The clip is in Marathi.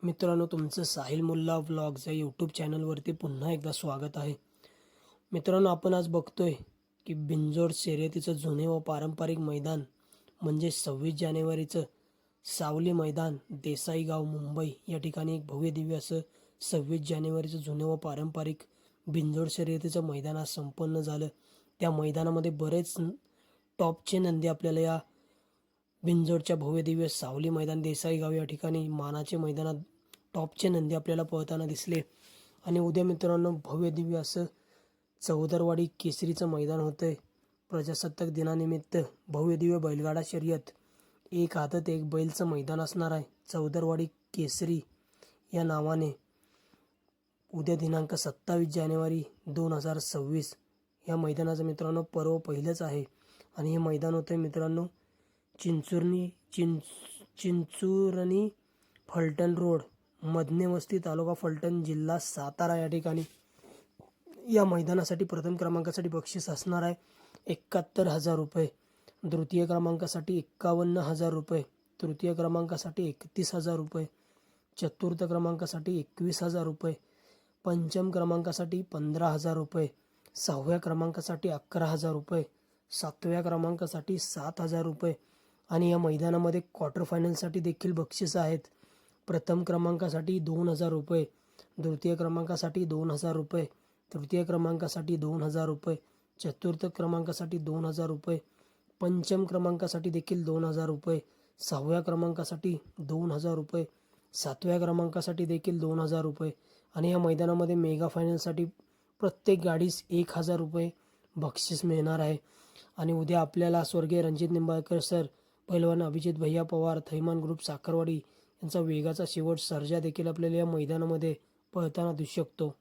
मित्रांनो, तुमचं साहिल मुल्ला व्लॉग्स या यूट्यूब चॅनलवरती पुन्हा एकदा स्वागत आहे. मित्रांनो, आपण आज बघतोय की बिनजोड शर्यतीचं जुने व पारंपरिक मैदान म्हणजे 26 जानेवारीचं सावली मैदान, देसाईगाव, मुंबई या ठिकाणी एक भव्य दिव्य असं 26 जानेवारीचं जुने व पारंपरिक बिनजोड शर्यतीचं मैदान आज संपन्न झालं. त्या मैदानामध्ये बरेच टॉपचे नंदी आपल्याला या बिनजोडच्या भव्य दिव्य सावली मैदान, देसाईगाव या ठिकाणी मानाचे मैदानात टॉपचे नंदी आपल्याला पळताना दिसले. आणि उद्या मित्रांनो, भव्य दिव्य असं चौदरवाडी केसरीचं मैदान होतंय. प्रजासत्ताक दिनानिमित्त भव्य दिव्य बैलगाडा शर्यत, एक आदत एक बैलचं मैदान असणार आहे चौदरवाडी केसरी या नावाने. उद्या दिनांक 27 जानेवारी 2026 या मैदानाचं मित्रांनो पर्व पहिलंच आहे. आणि हे मैदान होतंय मित्रांनो चिंचुरणी फलटण रोड, मधने वस्ती, तालुका फलटण, जिल्हा सातारा या ठिकाणी. या मैदानासाठी प्रथम क्रमांकासाठी बक्षीस असणार आहे 71,000 रुपये, द्वितीय क्रमांकासाठी 51,000 रुपये, तृतीय क्रमांकासाठी 31,000 रुपये, चतुर्थ क्रमांकासाठी 21,000 रुपये, पंचम क्रमांकासाठी 15,000 रुपये, सहाव्या क्रमांकासाठी 11,000 रुपये, सातव्या क्रमांकासाठी 7,000 रुपये. आणि या मैदानामध्ये क्वार्टर फायनलसाठी देखील बक्षीस आहेत. प्रथम क्रमांकासाठी 2,000 रुपये, द्वितीय क्रमांकासाठी 2,000 रुपये, तृतीय क्रमांकासाठी 2,000 रुपये, चतुर्थ क्रमांकासाठी 2,000 रुपये, पंचम क्रमांकासाठी देखील 2,000 रुपये, सहाव्या क्रमांकासाठी 2,000 रुपये, सातव्या क्रमांकासाठी देखील 2,000 रुपये. आणि या मैदानामध्ये मेगा फायनलसाठी प्रत्येक गाडीस 1,000 रुपये बक्षीस मिळणार आहे. आणि उद्या आपल्याला स्वर्गीय रणजित निंबाळकर सर, पैलवान अभिजित भैया पवार, थैमान ग्रुप साखरवाडी यांचा वेगाचा शेवट सर्जा देखील आपल्याला या मैदानामध्ये पळताना दिसू शकतो.